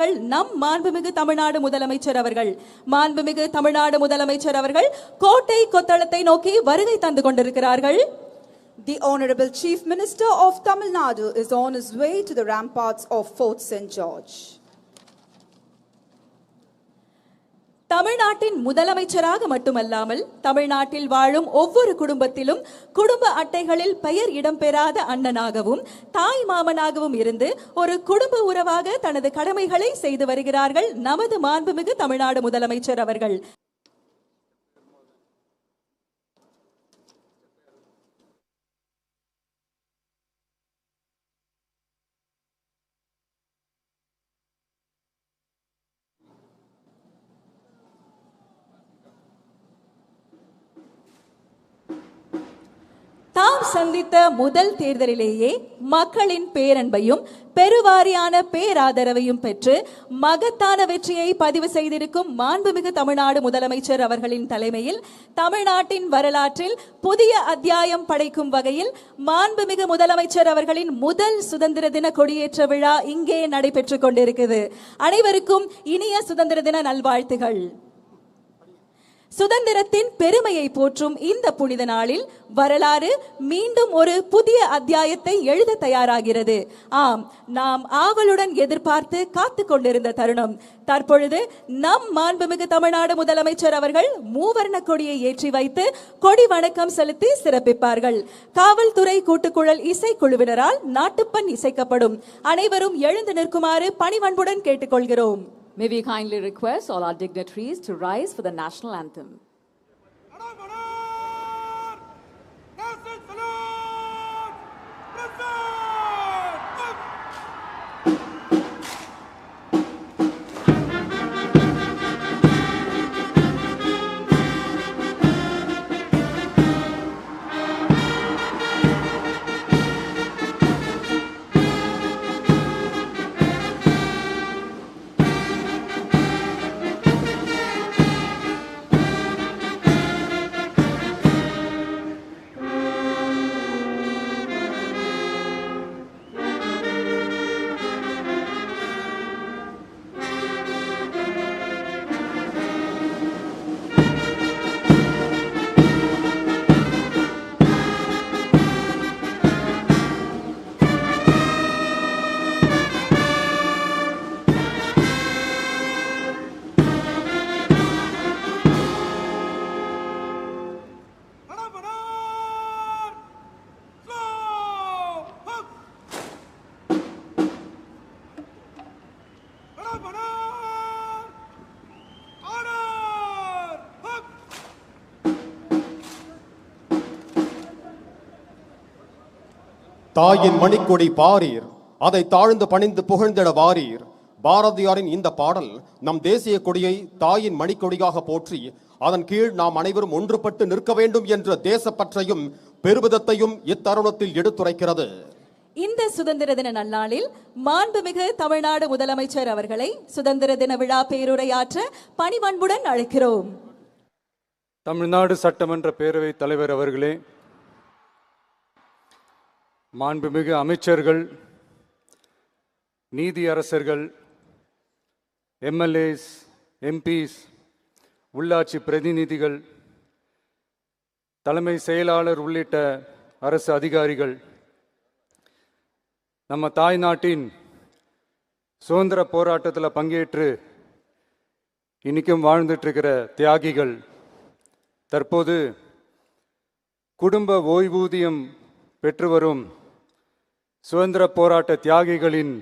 கொண்டிருக்கிறார்கள் நம் மாண்புமிகு தமிழ்நாடு முதலமைச்சர் அவர்கள். மாண்புமிகு தமிழ்நாடு முதலமைச்சர் அவர்கள் கோட்டை கொத்தளத்தை நோக்கி வருகை தந்து கொண்டிருக்கிறார்கள். The Honorable Chief Minister of Tamil Nadu is on his way to the ramparts of Fort St. George. தமிழ்நாட்டின் முதலமைச்சராக மட்டுமல்லாமல் தமிழ்நாட்டில் வாழும் ஒவ்வொரு குடும்பத்திலும் குடும்ப அட்டைகளில் பெயர் இடம்பெறாத அண்ணனாகவும் தாய் மாமனாகவும் இருந்து ஒரு குடும்ப உறவாக தனது கடமைகளை செய்து வருகிறார்கள் நமது மாண்புமிகு தமிழ்நாடு முதலமைச்சர் அவர்கள். தாம் சந்தித்த முதல் தேர்தலிலேயே மக்களின் பேரன்பையும் பெருவாரியான பேராதரவையும் பெற்று மகத்தான வெற்றியை பதிவு செய்திருக்கும் மாண்புமிகு தமிழ்நாடு முதலமைச்சர் அவர்களின் தலைமையில் தமிழ்நாட்டின் வரலாற்றில் புதிய அத்தியாயம் படைக்கும் வகையில் மாண்புமிகு முதலமைச்சர் அவர்களின் முதல் சுதந்திர தின கொடியேற்ற விழா இங்கே நடைபெற்றுக் கொண்டிருக்கிறது. அனைவருக்கும் இனிய சுதந்திர தின நல்வாழ்த்துகள். சுதந்திரத்தின் பெருமையை போற்றும் இந்த புனித நாளில் வரலாறு மீண்டும் ஒரு புதிய அத்தியாயத்தை எழுத தயாராகிறது. ஆம், நாம் ஆவலுடன் எதிர்பார்த்து காத்து கொண்டிருந்த தருணம் தற்பொழுது நம் மாண்புமிகு தமிழ்நாடு முதலமைச்சர் அவர்கள் மூவர்ண கொடியை ஏற்றி வைத்து கொடி வணக்கம் செலுத்தி சிறப்பிப்பார்கள். காவல்துறை கூட்டுக்குழல் இசைக்குழுவினரால் நாட்டுப்பண் இசைக்கப்படும். அனைவரும் எழுந்து நிற்குமாறு பணிவன்புடன் கேட்டுக்கொள்கிறோம். May we kindly request all our dignitaries to rise for the national anthem. தாயின் மணிக்கொடி பாரீர், அதை தாழ்ந்து பணிந்து புகழ்ந்திட வாரீர். பாரதியாரின் இந்த பாடல் நம் தேசிய கொடியை தாயின் மணிக்கொடியாக போற்றி அதன் கீழ் நாம் அனைவரும் ஒன்றுபட்டு நிற்க வேண்டும் என்ற தேசப்பற்றையும் பெருமிதத்தையும் இத்தருணத்தில் எடுத்துரைக்கிறது. இந்த சுதந்திர தின நன்னாளில் மாண்புமிகு தமிழ்நாடு முதலமைச்சர் அவர்களை சுதந்திர தின விழா பேருரையாற்ற பணிவன்புடன் அழைக்கிறோம். தமிழ்நாடு சட்டமன்ற பேரவைத் தலைவர் அவர்களே, மாண்புமிகு அமைச்சர்கள், நீதியரசர்கள், எம்எல்ஏஸ், எம்பிஸ், உள்ளாட்சி பிரதிநிதிகள், தலைமை செயலாளர் உள்ளிட்ட அரசு அதிகாரிகள், நம்ம தாய்நாட்டின் சுதந்திர போராட்டத்தில் பங்கேற்று இன்னைக்கும் வாழ்ந்துட்டு இருக்கிற தியாகிகள், தற்போது குடும்ப ஓய்வூதியம் பெற்று வரும் சுதந்திர போராட்ட தியாகிகளின்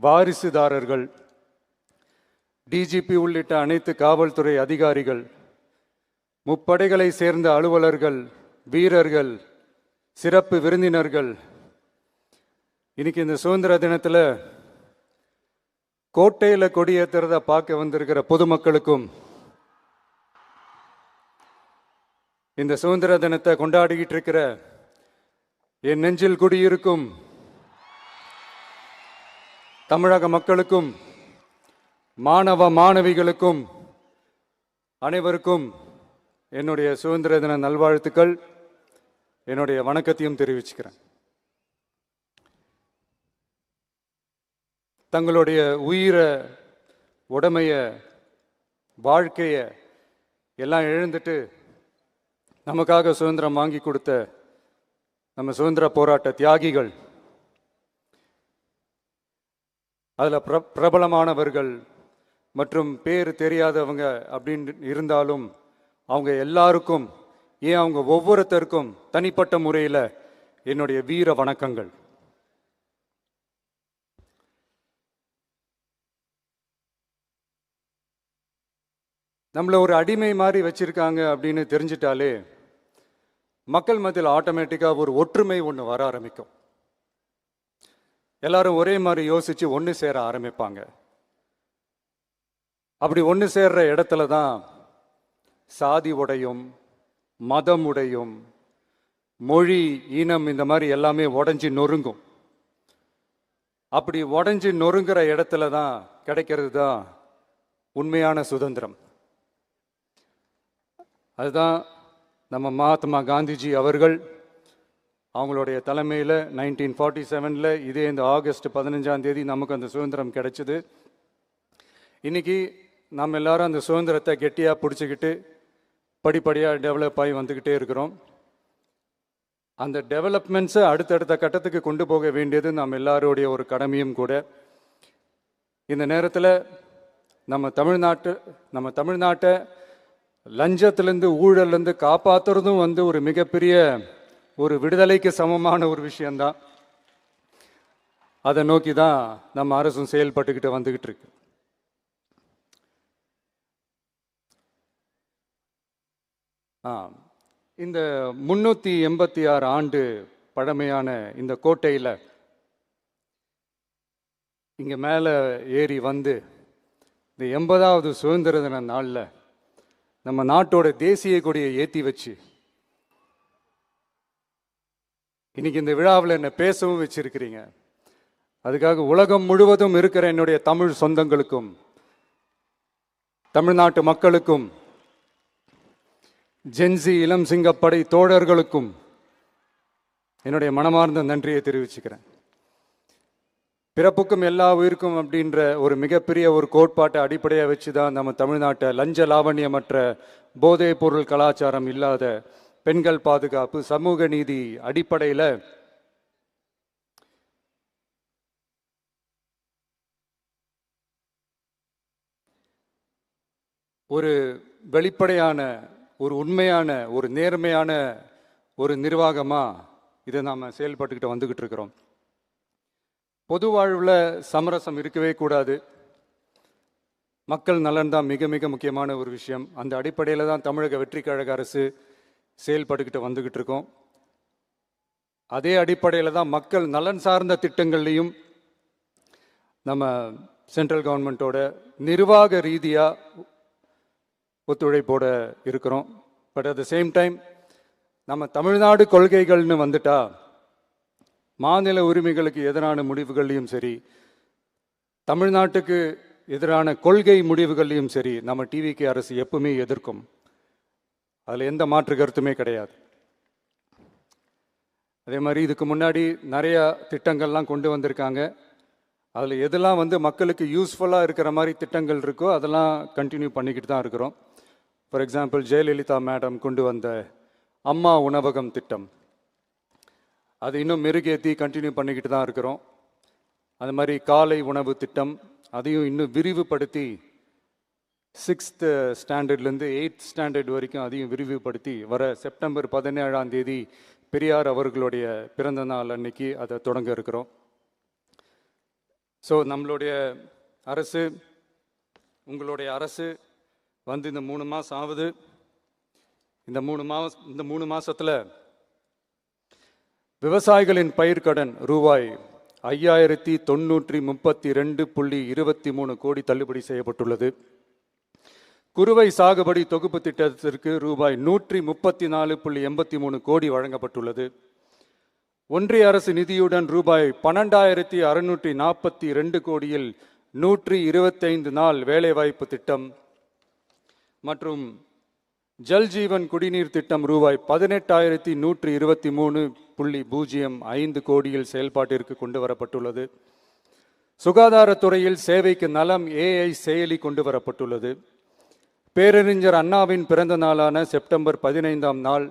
வாரிசுதாரர்கள், டிஜிபி உள்ளிட்ட அனைத்து காவல்துறை அதிகாரிகள், முப்படைகளை சேர்ந்த அலுவலர்கள், வீரர்கள், சிறப்பு விருந்தினர்கள், இன்னைக்கு இந்த சுதந்திர தினத்தில் கோட்டையில் கொடியேற்றுறத பார்க்க வந்திருக்கிற பொதுமக்களுக்கும், இந்த சுதந்திர தினத்தை கொண்டாடிக்கிட்டு இருக்கிற என் நெஞ்சில் குடியிருக்கும் தமிழக மக்களுக்கும், மாணவ மாணவிகளுக்கும் அனைவருக்கும் என்னுடைய சுதந்திர தின நல்வாழ்த்துக்கள், என்னுடைய வணக்கத்தையும் தெரிவிச்சுக்கிறேன். தங்களுடைய உயிரை, உடமைய, வாழ்க்கைய எல்லாம் இழந்துட்டு நமக்காக சுதந்திரம் வாங்கி கொடுத்த நம்ம சுதந்திர போராட்ட தியாகிகள், அதில் பிரபலமானவர்கள் மற்றும் பேர் தெரியாதவங்க அப்படின்னு இருந்தாலும் அவங்க எல்லாருக்கும், ஏன் அவங்க ஒவ்வொருத்தருக்கும் தனிப்பட்ட முறையில் என்னுடைய வீர வணக்கங்கள். நம்மளை ஒரு அடிமை மாதிரி வச்சிருக்காங்க அப்படின்னு தெரிஞ்சிட்டாலே மக்கள் மத்தியில் ஆட்டோமேட்டிக்காக ஒரு ஒற்றுமை ஒன்று வர ஆரம்பிக்கும். எல்லாரும் ஒரே மாதிரி யோசிச்சு ஒன்று சேர ஆரம்பிப்பாங்க. அப்படி ஒன்று சேர்ற இடத்துல தான் சாதி உடையும், மதம் உடையும், மொழி, இனம் இந்த மாதிரி எல்லாமே உடஞ்சி நொறுங்கும். அப்படி உடஞ்சி நொறுங்குற இடத்துல தான் கிடைக்கிறது தான் உண்மையான சுதந்திரம். அதுதான் நம்ம மகாத்மா காந்திஜி அவர்கள் அவங்களுடைய தலைமையில் 1947 இதே இந்த ஆகஸ்ட் 15ஆம் தேதி நமக்கு அந்த சுதந்திரம் கிடைச்சிது. இன்னைக்கு நம்ம எல்லாரும் அந்த சுதந்திரத்தை கெட்டியாக பிடிச்சிக்கிட்டு படிப்படியாக டெவலப் ஆகி வந்துக்கிட்டே இருக்கிறோம். அந்த டெவலப்மெண்ட்ஸை அடுத்தடுத்த கட்டத்துக்கு கொண்டு போக வேண்டியது நம்ம எல்லாருடைய ஒரு கடமையும் கூட. இந்த நேரத்தில் நம்ம தமிழ்நாட்டை லஞ்சத்திலேருந்து, ஊழல்லேருந்து காப்பாற்றுறதும் ஒரு மிகப்பெரிய ஒரு விடுதலைக்கு சமமான ஒரு விஷயந்தான். அதை நோக்கி தான் நம்ம அரசும் செயல்பட்டுக்கிட்டு வந்துக்கிட்டு இருக்கு. இந்த 386 ஆண்டு பழமையான இந்த கோட்டையில் இங்கே மேலே ஏறி வந்து இந்த 80வது சுதந்திர தின நாளில் நம்ம நாட்டோட தேசிய கொடியை ஏற்றி வச்சு இன்னைக்கு இந்த விழாவில் என்னை பேசவும் வச்சிருக்கிறீங்க. அதுக்காக உலகம் முழுவதும் இருக்கிற என்னுடைய தமிழ் சொந்தங்களுக்கும், தமிழ்நாட்டு மக்களுக்கும், ஜென்சி இளம் சிங்கப்படை தோழர்களுக்கும் என்னுடைய மனமார்ந்த நன்றியை தெரிவிச்சுக்கிறேன். பிறப்புக்கும் எல்லா உயிருக்கும் அப்படின்ற ஒரு மிகப்பெரிய ஒரு கோட்பாட்டை அடிப்படையாக வச்சு தான் நம்ம தமிழ்நாட்டை லஞ்ச லாவண்யமற்ற, போதைப் பொருள் கலாச்சாரம் இல்லாத, பெண்கள் பாதுகாப்பு, சமூக நீதி அடிப்படையில் ஒரு வெளிப்படையான, ஒரு உண்மையான, ஒரு நேர்மையான ஒரு நிர்வாகமாக இதை நாம் செயல்பட்டுக்கிட்டு வந்துக்கிட்டு இருக்கிறோம். பொது வாழ்வில் சமரசம் இருக்கவே கூடாது. மக்கள் நலன் தான் மிக மிக முக்கியமான ஒரு விஷயம். அந்த அடிப்படையில் தான் தமிழக வெற்றி கழக அரசு செயல்பட்டுக்கிட்டு வந்துக்கிட்டு இருக்கோம். அதே அடிப்படையில் தான் மக்கள் நலன் சார்ந்த திட்டங்கள்லையும் நம்ம சென்ட்ரல் கவர்மெண்ட்டோட நிர்வாக ரீதியாக ஒத்துழைப்போட இருக்கிறோம். But at the same time நம்ம தமிழ்நாடு கொள்கைகள்னு வந்துட்டா மாநில உரிமைகளுக்கு எதிரான முடிவுகள்லையும் சரி, தமிழ்நாட்டுக்கு எதிரான கொள்கை முடிவுகள்லையும் சரி, நம்ம டிவிகே அரசு எப்பவுமே எதிர்க்கும். அதில் எந்த மாற்று கருத்துமே கிடையாது. அதே மாதிரி இதுக்கு முன்னாடி நிறையா திட்டங்கள்லாம் கொண்டு வந்திருக்காங்க. அதில் எதெல்லாம் மக்களுக்கு யூஸ்ஃபுல்லாக இருக்கிற மாதிரி திட்டங்கள் இருக்கோ அதெல்லாம் கண்டினியூ பண்ணிக்கிட்டு தான் இருக்கிறோம். ஃபார் எக்ஸாம்பிள், ஜெயலலிதா மேடம் கொண்டு வந்த அம்மா உணவகம் திட்டம், அது இன்னும் மெருகேற்றி கண்டினியூ பண்ணிக்கிட்டு தான் இருக்கிறோம். அது மாதிரி காலை உணவு திட்டம், அதையும் இன்னும் விரிவுபடுத்தி 6th ஸ்டாண்டர்ட்லேருந்து 8th ஸ்டாண்டர்ட் வரைக்கும் அதையும் விரிவுபடுத்தி வர செப்டம்பர் 17ஆம் தேதி பெரியார் அவர்களுடைய பிறந்த நாள் அன்னைக்கு அதை தொடங்க இருக்கிறோம். ஸோ நம்மளுடைய அரசு, உங்களுடைய அரசு இந்த 3 மாதம் ஆகுது. இந்த 3 மாதத்தில் விவசாயிகளின் பயிர்க்கடன் ரூபாய் 5932.23 கோடி தள்ளுபடி செய்யப்பட்டுள்ளது. குறுவை சாகுபடி தொகுப்பு திட்டத்திற்கு ரூபாய் 134.83 கோடி வழங்கப்பட்டுள்ளது. ஒன்றிய அரசு நிதியுடன் ரூபாய் 12,642 கோடியில் 125 நாள் வேலைவாய்ப்பு திட்டம் மற்றும் ஜல்ஜீவன் குடிநீர் திட்டம் ரூபாய் 18,123.05 கோடியில் செயல்பாட்டிற்கு கொண்டு வரப்பட்டுள்ளது. சுகாதாரத்துறையில் சேவைக்கு நலம் AI செயலி கொண்டு வரப்பட்டுள்ளது. பேரறிஞர் அண்ணாவின் பிறந்த நாளான செப்டம்பர் 15ஆம் நாள்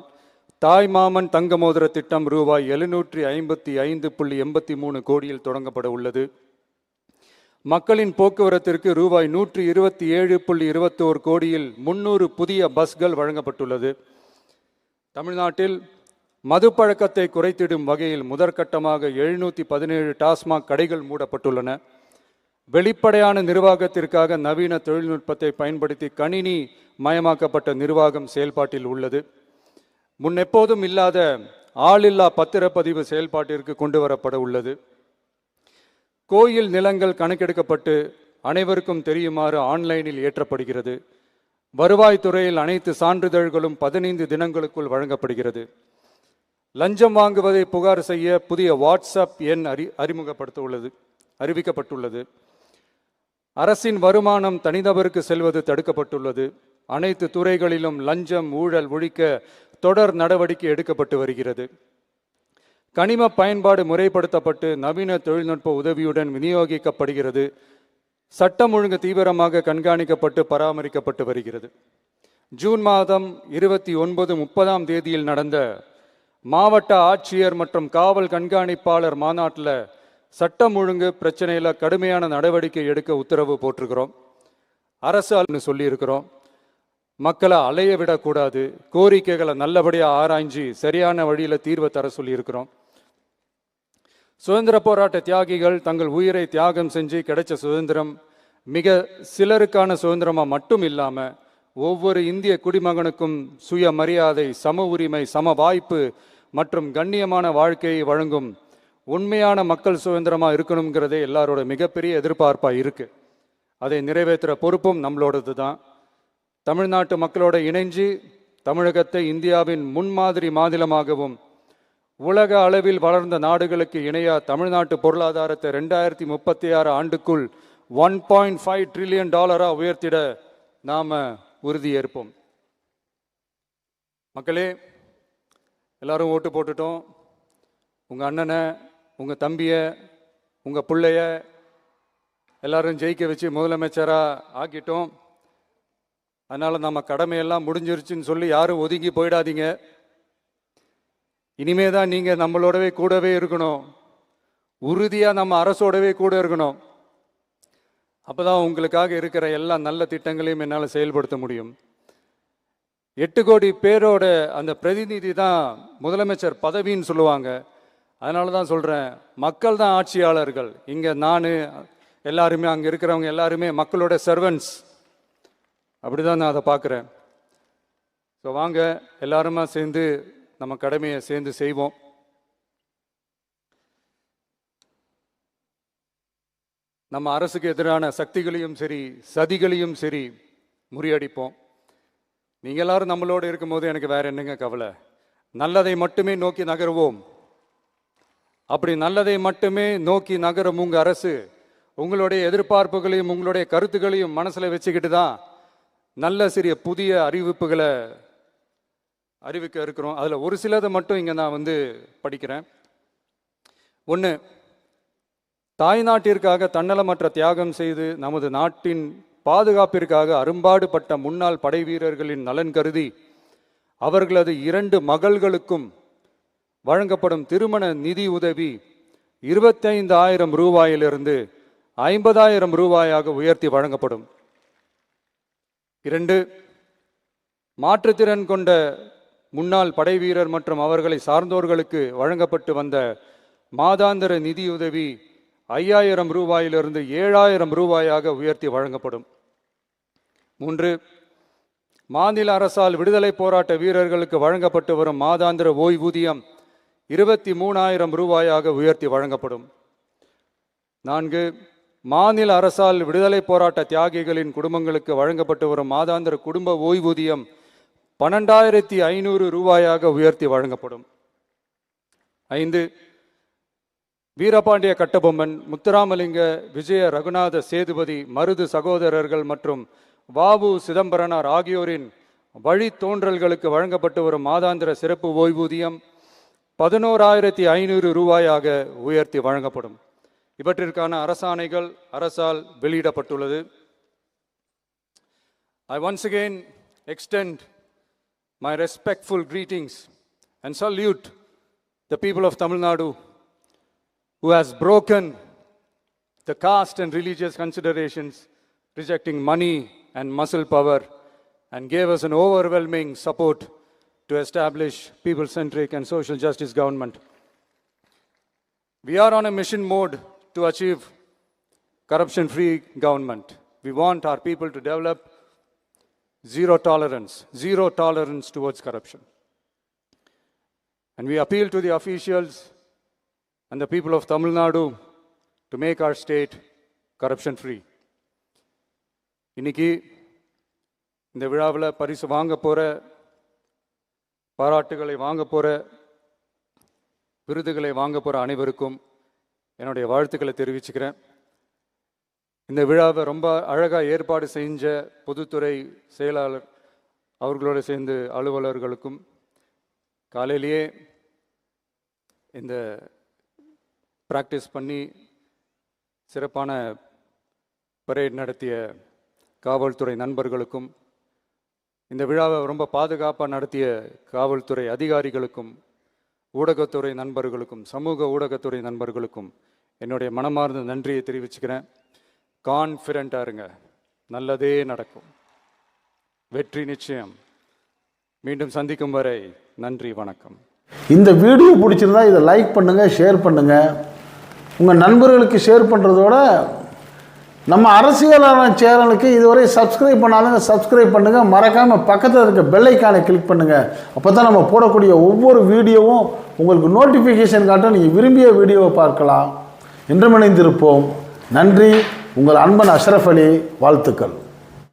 தாய்மாமன் தங்க மோதிர திட்டம் ரூபாய் 755.83 கோடியில் தொடங்கப்பட உள்ளது. மக்களின் போக்குவரத்திற்கு ரூபாய் 127.21 கோடியில் 300 புதிய பஸ்கள் வழங்கப்பட்டுள்ளது. தமிழ்நாட்டில் மதுப்பழக்கத்தை குறைத்திடும் வகையில் முதற்கட்டமாக 717 டாஸ்மாக் கடைகள் மூடப்பட்டுள்ளன. வெளிப்படையான நிர்வாகத்திற்காக நவீன தொழில்நுட்பத்தை பயன்படுத்தி கணினி மயமாக்கப்பட்ட நிர்வாகம் செயல்பாட்டில் உள்ளது. முன்னெப்போதும் இல்லாத ஆளில்லா பத்திரப்பதிவு செயல்பாட்டிற்கு கொண்டு வரப்பட உள்ளது. கோயில் நிலங்கள் கணக்கெடுக்கப்பட்டு அனைவருக்கும் தெரியுமாறு ஆன்லைனில் ஏற்றப்படுகிறது. வருவாய்த்துறையில் அனைத்து சான்றிதழ்களும் 15 தினங்களுக்குள் வழங்கப்படுகிறது. லஞ்சம் வாங்குவதை புகார் செய்ய புதிய வாட்ஸ்அப் எண் அறிவிக்கப்பட்டுள்ளது. அரசின் வருமானம் தனிநபருக்கு செல்வது தடுக்கப்பட்டுள்ளது. அனைத்து துறைகளிலும் லஞ்சம் ஊழல் ஒழிக்க தொடர் நடவடிக்கை எடுக்கப்பட்டு வருகிறது. கனிம பயன்பாடு முறைப்படுத்தப்பட்டு நவீன தொழில்நுட்ப உதவியுடன் விநியோகிக்கப்படுகிறது. சட்டம் ஒழுங்கு தீவிரமாக கண்காணிக்கப்பட்டு பராமரிக்கப்பட்டு வருகிறது. ஜூன் மாதம் 29, 30ஆம் தேதியில் நடந்த மாவட்ட ஆட்சியர் மற்றும் காவல் கண்காணிப்பாளர் மாநாட்டில் சட்டம் ஒழுங்கு பிரச்சனையில் கடுமையான நடவடிக்கை எடுக்க உத்தரவு போட்டிருக்கிறோம். அரசு சொல்லியிருக்கிறோம். மக்களை அலைய விடக்கூடாது, கோரிக்கைகளை நல்லபடியாக ஆராய்ஞ்சி சரியான வழியில் தீர்வை தர சொல்லியிருக்கிறோம். சுதந்திர போராட்ட தியாகிகள் தங்கள் உயிரை தியாகம் செஞ்சு கிடைச்ச சுதந்திரம் மிக சிலருக்கான சுதந்திரமாக மட்டும் இல்லாமல் ஒவ்வொரு இந்திய குடிமகனுக்கும் சுய மரியாதை, சம உரிமை, சம வாய்ப்பு மற்றும் கண்ணியமான வாழ்க்கையை வழங்கும் உண்மையான மக்கள் சுதந்திரமாக இருக்கணுங்கிறதே எல்லாரோட மிகப்பெரிய எதிர்பார்ப்பாக இருக்குது. அதை நிறைவேற்றுற பொறுப்பும் நம்மளோடது தான். தமிழ்நாட்டு மக்களோட இணைஞ்சு தமிழகத்தை இந்தியாவின் முன்மாதிரி மாநிலமாகவும் உலக அளவில் வளர்ந்த நாடுகளுக்கு இணையா தமிழ்நாட்டு பொருளாதாரத்தை 2036 ஆண்டுக்குள் $1.5 ட்ரில்லியன் உயர்த்திட நாம உறுதியேற்போம். மக்களே, எல்லாரும் ஓட்டு போட்டுட்டோம். உங்க அண்ணனை, உங்க தம்பிய, உங்க பிள்ளைய எல்லாரும் ஜெயிக்க வச்சு முதலமைச்சரா ஆக்கிட்டோம். அதனால நம்ம கடமையெல்லாம் முடிஞ்சிருச்சுன்னு சொல்லி யாரும் ஒதுங்கி போயிடாதீங்க. இனிமே தான் நீங்க நம்மளோடவே கூடவே இருக்கணும். உறுதியா நம்ம அரசோடவே கூட இருக்கணும். அப்பதான் உங்களுக்காக இருக்கிற எல்லா நல்ல திட்டங்களையும் என்னால் செயல்படுத்த முடியும். 8 கோடி பேரோட அந்த பிரதிநிதி தான் முதலமைச்சர் பதவின்னு சொல்லுவாங்க. அதனால தான் சொல்றேன், மக்கள் தான் ஆட்சியாளர்கள். இங்க நான் எல்லாருமே, அங்க இருக்கிறவங்க எல்லாருமே மக்களோட சர்வன்ட்ஸ். அப்படிதான் நான் அதை பார்க்குறேன். ஸோ வாங்க எல்லாருமா சேர்ந்து நம்ம கடமையை சேர்ந்து செய்வோம். நம்ம அரசுக்கு எதிரான சக்திகளையும் சரி சதிகளையும் சரி முறியடிப்போம். நீங்க எல்லாரும் நம்மளோட இருக்கும்போது எனக்கு வேற என்னங்க கவலை? நல்லதை மட்டுமே நோக்கி நகருவோம். அப்படி நல்லதை மட்டுமே நோக்கி நகரும் உங்க அரசு உங்களுடைய எதிர்பார்ப்புகளையும் உங்களுடைய கருத்துக்களையும் மனசுல வச்சுக்கிட்டு தான் நல்ல சிறிய புதிய அறிவிப்புகளை அறிவிக்க இருக்கிறோம். அதில் ஒரு சிலதை மட்டும் இங்கே நான் படிக்கிறேன். 1, தாய்நாட்டிற்காக தன்னலமற்ற தியாகம் செய்து நமது நாட்டின் பாதுகாப்பிற்காக அரும்பாடுபட்ட முன்னாள் படை வீரர்களின் நலன் கருதி அவர்களது 2 மகள்களுக்கும் வழங்கப்படும் திருமண நிதி உதவி 25,000 ரூபாயிலிருந்து 50,000 ரூபாயாக உயர்த்தி வழங்கப்படும். 2, மாற்றுத்திறன் கொண்ட முன்னாள் படை வீரர் மற்றும் அவர்களை சார்ந்தோர்களுக்கு வழங்கப்பட்டு வந்த மாதாந்திர நிதியுதவி 5,000 ரூபாயிலிருந்து 7,000 ரூபாயாக உயர்த்தி வழங்கப்படும். 3, மாநில அரசால் விடுதலை போராட்ட வீரர்களுக்கு வழங்கப்பட்டு வரும் மாதாந்திர ஓய்வூதியம் 23,000 ரூபாயாக உயர்த்தி வழங்கப்படும். 4, மாநில அரசால் விடுதலை போராட்ட தியாகிகளின் குடும்பங்களுக்கு வழங்கப்பட்டு வரும் மாதாந்திர குடும்ப ஓய்வூதியம் 12,500 ரூபாயாக உயர்த்தி வழங்கப்படும். 5, வீரபாண்டிய கட்டபொம்மன், முத்துராமலிங்க, விஜய ரகுநாத சேதுபதி, மருது சகோதரர்கள் மற்றும் வாவு சிதம்பரனார் ஆகியோரின் வழித்தோன்றல்களுக்கு வழங்கப்பட்டு வரும் மாதாந்திர சிறப்பு ஓய்வூதியம் 11,500 ரூபாயாக உயர்த்தி வழங்கப்படும். இவற்றிற்கான அரசாணைகள் அரசால் வெளியிடப்பட்டுள்ளது. I once again extend my respectful greetings and salute the people of Tamil Nadu who has broken the caste and religious considerations, rejecting money and muscle power, and gave us an overwhelming support to establish people-centric and social justice government. We are on a mission mode to achieve corruption-free government. We want our people to develop zero tolerance towards corruption. And we appeal to the officials and the people of Tamil Nadu to make our state corruption-free. இன்னைக்கு இந்த விழாவில் பரிசு வாங்க போகிற, பாராட்டுகளை வாங்க போகிற, விருதுகளை வாங்க போகிற அனைவருக்கும் என்னுடைய வாழ்த்துக்களை தெரிவிச்சுக்கிறேன். இந்த விழாவை ரொம்ப அழகாக ஏற்பாடு செஞ்ச பொதுத்துறை செயலாளர் அவர்களோடு சேர்ந்து அலுவலர்களுக்கும், காலையிலேயே இந்த ப்ராக்டிஸ் பண்ணி சிறப்பான பரேட் நடத்திய காவல்துறை நண்பர்களுக்கும், இந்த விழாவை ரொம்ப பாதுகாப்பாக நடத்திய காவல்துறை அதிகாரிகளுக்கும், ஊடகத்துறை நண்பர்களுக்கும், சமூக ஊடகத்துறை நண்பர்களுக்கும் என்னுடைய மனமார்ந்த நன்றியை தெரிவிச்சுக்கிறேன். கான்ஃபிடென்ட்டாக இருங்க, நல்லதே நடக்கும், வெற்றி நிச்சயம். மீண்டும் சந்திக்கும் வரை நன்றி, வணக்கம். இந்த வீடியோ பிடிச்சிருந்தா இதை லைக் பண்ணுங்கள், ஷேர் பண்ணுங்கள். உங்கள் நண்பர்களுக்கு ஷேர் பண்ணுறதோட நம்ம அரசியலான சேனலுக்கு இதுவரை சப்ஸ்கிரைப் பண்ணாதவங்க சப்ஸ்கிரைப் பண்ணுங்கள். மறக்காமல் பக்கத்தில் இருக்க பெல் ஐக்கானை கிளிக் பண்ணுங்கள். அப்போ தான் நம்ம போடக்கூடிய ஒவ்வொரு வீடியோவும் உங்களுக்கு நோட்டிஃபிகேஷன் காட்டும். நீங்கள் விரும்பிய வீடியோவை பார்க்கலாம். என்றும் இணைந்திருப்போம். நன்றி. உங்கள் அன்பன் அஷ்ரஃப் அலி. வாழ்த்துக்கள்.